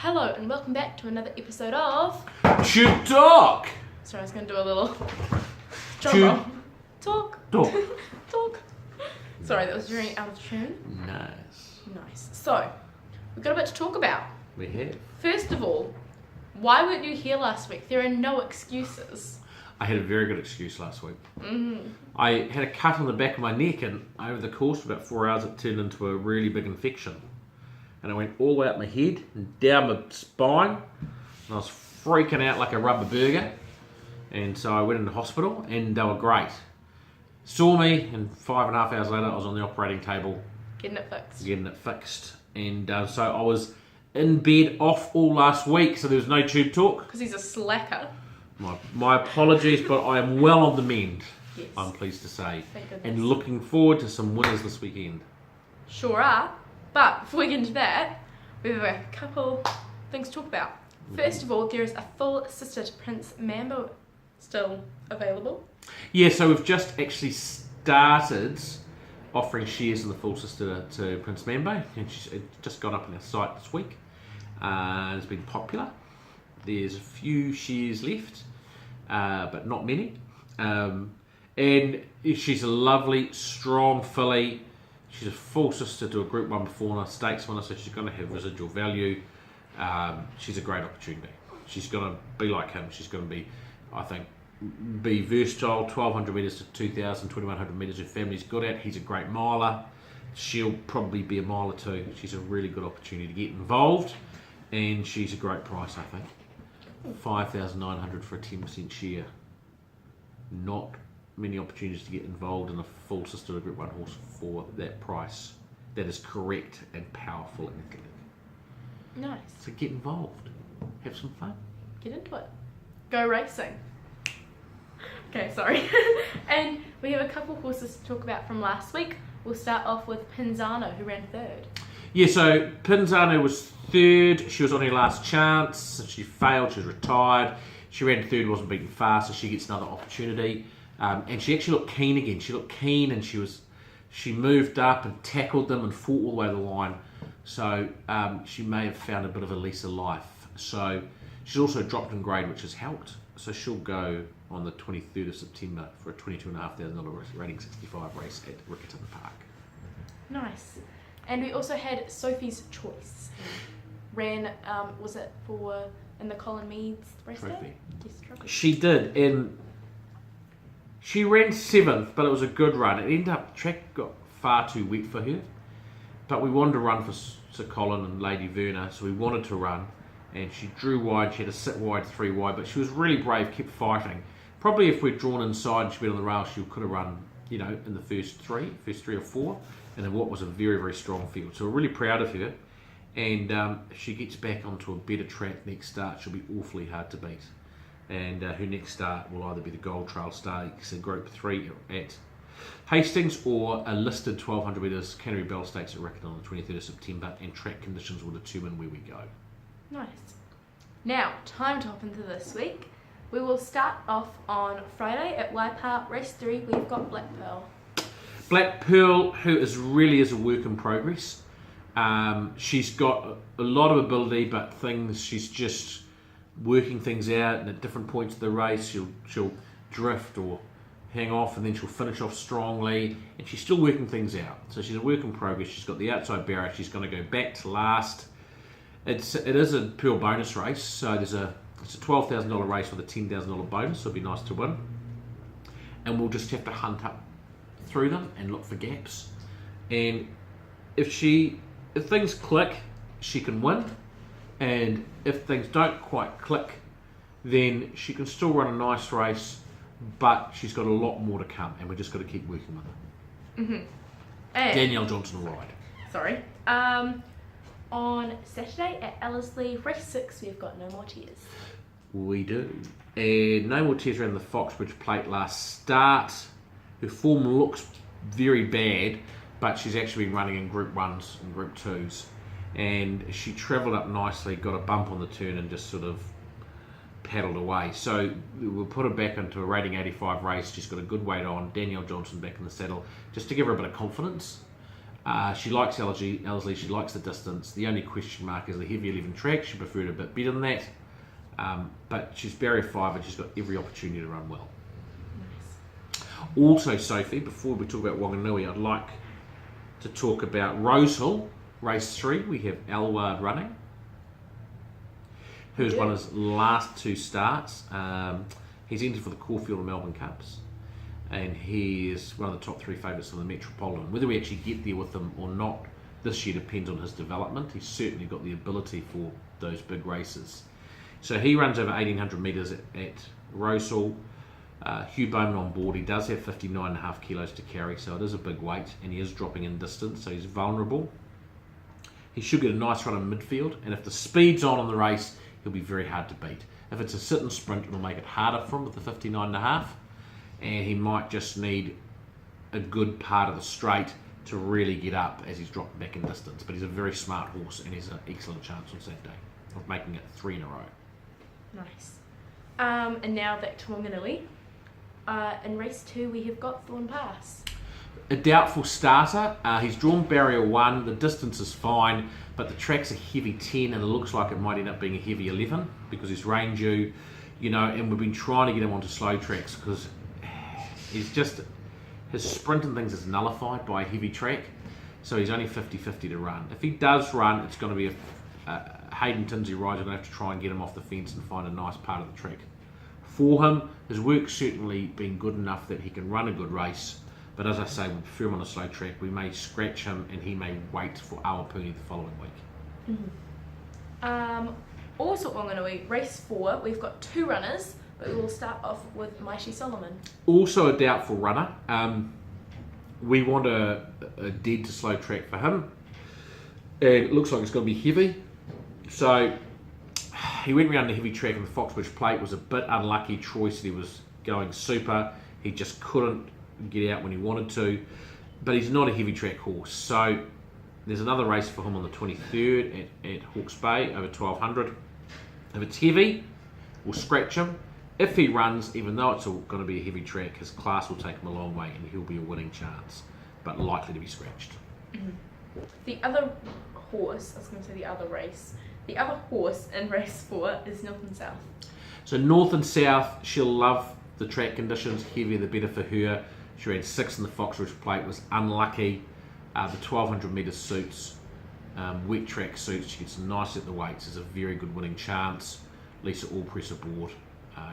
Hello and welcome back to another episode of Should talk. Sorry, I was going to do a little Should Talk. Talk. Sorry, that was very out of tune. Nice. So, we've got a bit to talk about. We have. First of all, why weren't you here last week? There are no excuses. I had a very good excuse last week. I had a cut on the back of my neck, and over the course of about 4 hours, it turned into a really big infection. And I went all the way up my head and down my spine, and I was freaking out like a rubber burger. And so I went into hospital, and they were great. Saw me, and 5.5 hours later, I was on the operating table. Getting it fixed. And so I was in bed off all last week, so there was no tube talk. Because he's a slacker. My apologies, but I am well on the mend, Yes. I'm pleased to say. Thank goodness. And looking forward to some winners this weekend. Sure are. But before we get into that, we have a couple things to talk about. First of all, there is a full sister to Prince Manbo still available. Yeah, so we've just actually started offering shares in the full sister to Prince Manbo, and it just got up on our site this week. It's been popular. There's a few shares left, but not many. And she's a lovely, strong filly. She's a full sister to a Group 1 before and a stakes winner, so she's going to have residual value. She's a great opportunity. She's going to be like him. She's going to be, I think, be versatile, 1,200 metres to 2,000, 2,100 metres her family's good at. He's a great miler. She'll probably be a mile or two. She's a really good opportunity to get involved, and she's a great price, I think. 5,900 for a 10% share. Not many opportunities to get involved in a full sister of a Group 1 horse for that price. That is correct and powerful and athletic. Nice. So get involved. Have some fun. Get into it. Go racing. Okay, sorry. And we have a couple horses to talk about from last week. We'll start off with Pinzano, who ran third. Yeah, so Pinzano was third. She was on her last chance. She failed. She was retired. She ran third, wasn't beaten fast, so she gets another opportunity. And she actually looked keen again. She looked keen, and she moved up and tackled them and fought all the way to the line. So she may have found a bit of a lease of life. So she's also dropped in grade, which has helped. So she'll go on the 23rd of September for a $22,500 rating 65 race at Riccarton Park. Nice. And we also had Sophies Choice. Ran, was it in the Colin Meads race Trophy. day? Yes, trophy. She did, and she ran 7th, but it was a good run. It ended up, the track got far too wet for her, but we wanted to run for Sir Colin and Lady Verna, so we wanted to run, and she drew wide. She had to sit wide, 3 wide, but she was really brave, kept fighting. Probably if we'd drawn inside and she'd been on the rail, she could have run, in the first three or four, and in what was a very, very strong field. So we're really proud of her, and if she gets back onto a better track next start, she'll be awfully hard to beat. And her next start will either be the Gold Trail Stakes in Group 3 at Hastings, or a listed 1,200 metres Canterbury Bell Stakes at Riccarton on the 23rd of September, and track conditions will determine where we go. Nice. Now, time to hop into this week. We will start off on Friday at Waipa Race 3. We've got Black Pearl. Black Pearl, who really is a work in progress. She's got a lot of ability, but she's just working things out, and at different points of the race she'll drift or hang off, and then she'll finish off strongly, and she's still working things out. So she's a work in progress. She's got the outside barrier. She's going to go back to last. It is a Pearl bonus race, so it's a $12,000 race with a $10,000 bonus, so it'll be nice to win. And we'll just have to hunt up through them and look for gaps. And if things click, she can win. And if things don't quite click, then she can still run a nice race, but she's got a lot more to come, and we've just got to keep working with her. Mm-hmm. And Danielle Johnson will ride. Sorry. On Saturday at Ellerslie, race 6, we've got No More Tears. We do. And No More Tears ran the Foxbridge Plate last start. Her form looks very bad, but she's actually been running in Group 1s and Group 2s. And she travelled up nicely, got a bump on the turn, and just sort of paddled away. So we'll put her back into a rating 85 race. She's got a good weight on. Danielle Johnson back in the saddle, just to give her a bit of confidence. She likes Ellerslie, she likes the distance. The only question mark is the heavy 11 track. She preferred it a bit better than that. But she's barrier 5 and she's got every opportunity to run well. Nice. Also, Sophie, before we talk about Wanganui, I'd like to talk about Rosehill, race 3. We have Elward running, who's won his last 2 starts. He's entered for the Caulfield and Melbourne Cups, and he is one of the top 3 favourites of the Metropolitan. Whether we actually get there with him or not this year depends on his development. He's certainly got the ability for those big races. So he runs over 1,800 metres at Rosehill. Hugh Bowman on board. He does have 59.5 kilos to carry, so it is a big weight, and he is dropping in distance, so he's vulnerable. He should get a nice run in midfield, and if the speed's on the race, he'll be very hard to beat. If it's a sit and sprint, it'll make it harder for him with the 59.5, and he might just need a good part of the straight to really get up as he's dropping back in distance. But he's a very smart horse, and he's an excellent chance on Saturday of making it 3 in a row. Nice. And now back to Wanganui. In race 2, we have got Thorne Bass. A doubtful starter. He's drawn barrier 1. The distance is fine, but the track's a heavy 10, and it looks like it might end up being a heavy 11 because he's rain due, and we've been trying to get him onto slow tracks because he's just, his sprint and things is nullified by a heavy track, so he's only 50-50 to run. If he does run, it's going to be Hayden Tinsey rider going to have to try and get him off the fence and find a nice part of the track. For him, his work's certainly been good enough that he can run a good race, but as I say, we prefer him on a slow track. We may scratch him and he may wait for Awapuni the following week. Mm-hmm. Also at Wanganui, race 4, we've got 2 runners, but we will start off with Mighty Solomon. Also a doubtful runner. We want a dead to slow track for him, and it looks like it's going to be heavy. So he went around the heavy track in the Foxbridge Plate, was a bit unlucky. Troy said he was going super. He just couldn't get out when he wanted to, but he's not a heavy track horse. So there's another race for him on the 23rd at Hawke's Bay over 1,200. If it's heavy, we'll scratch him. If he runs, even though it's going to be a heavy track, his class will take him a long way and he'll be a winning chance, but likely to be scratched. Mm-hmm. The other horse, I was going to say the other race, the other horse in race 4 is North and South. So North and South, she'll love the track conditions. Heavier the better for her. She ran 6 in the Foxbridge Plate, was unlucky. The 1,200 metre suits, wet track suits. She gets nice at the weights. There's a very good winning chance. Lisa Allpress aboard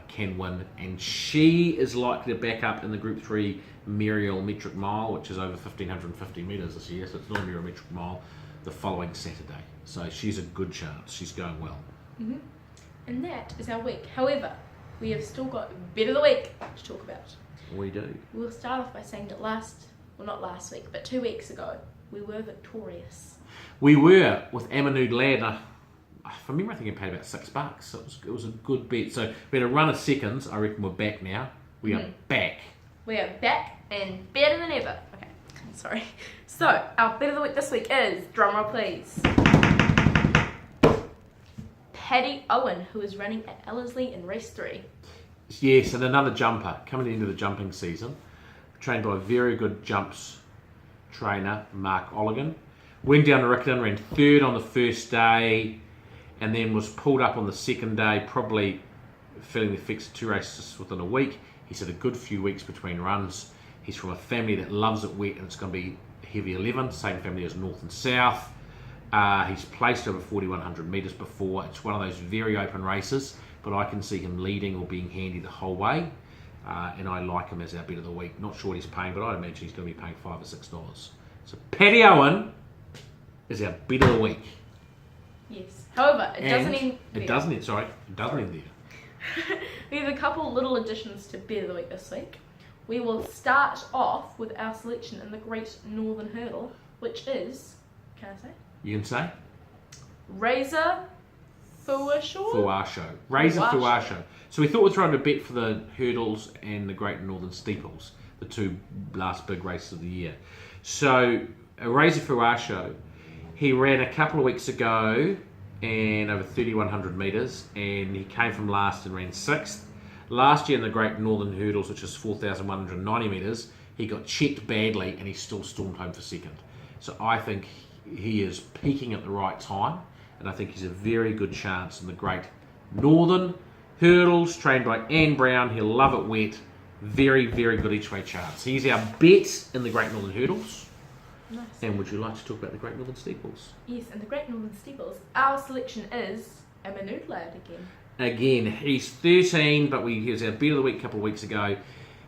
can win, and she is likely to back up in the Group 3 Muriel metric mile, which is over 1,550 metres this year, so it's not a Muriel metric mile, the following Saturday. So she's a good chance. She's going well. Mm-hmm. And that is our week. However, we have still got Bet of the Week to talk about. We do. We'll start off by saying that not last week, but 2 weeks ago, we were victorious. We were with Amanud Lad. If I remember, I think I paid about $6. So it was a good bet. So we had a run of seconds. I reckon we're back now. We are back. We are back and better than ever. Okay, sorry. So our Bet of the Week this week is, drumroll please, Petit Owen, who is running at Ellerslie in race 3. Yes, and another jumper coming into the jumping season, trained by a very good jumps trainer, Mark Olligan. Went down to Riccarton, ran 3rd on the first day, and then was pulled up on the second day, probably feeling the effects of 2 races within a week. He's had a good few weeks between runs. He's from a family that loves it wet, and it's going to be heavy 11, same family as North and South. He's placed over 4,100 metres before. It's one of those very open races, but I can see him leading or being handy the whole way, and I like him as our Bet of the Week. Not sure what he's paying, but I'd imagine he's going to be paying $5 or $6. So Petit Owen is our Bet of the Week. Yes. However, it doesn't end there. We have a couple little additions to Bet of the Week this week. We will start off with our selection in the Great Northern Hurdle, which is, can I say? You can say? Razor Fuasho. Razor Fuasho. So we thought we'd throw in a bet for the hurdles and the Great Northern Steeples, the 2 last big races of the year. So Razor Fuasho, he ran a couple of weeks ago and over 3,100 metres, and he came from last and ran 6th. Last year in the Great Northern Hurdles, which is 4,190 metres, he got checked badly and he still stormed home for 2nd. So I think he is peaking at the right time, and I think he's a very good chance in the Great Northern Hurdles, trained by Anne Brown. He'll love it wet. Very, very good each way chance. He's our bet in the Great Northern Hurdles. Nice. And would you like to talk about the Great Northern Steeples? Yes, and the Great Northern Steeples. Our selection is a Manute lad again. Again, he's 13, but he was our bet of the week a couple of weeks ago.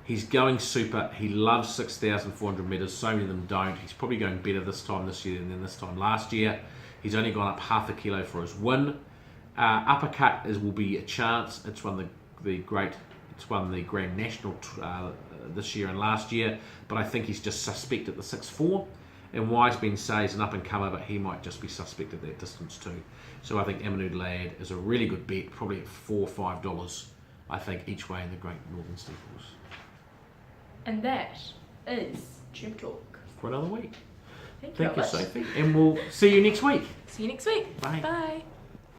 He's going super. He loves 6,400 metres. So many of them don't. He's probably going better this time this year than this time last year. He's only gone up half a kilo for his win. Uppercut will be a chance. It's won the Grand National this year and last year, but I think he's just suspect at the 6'4". And Wiseman says an up and comer, but he might just be suspect at that distance too. So I think Amanute Lad is a really good bet, probably at $4 or $5. I think each way in the Great Northern Steeples. And that is Tube Talk For another week. Thank you, Sophie, and we'll see you next week. See you next week. Bye. Bye.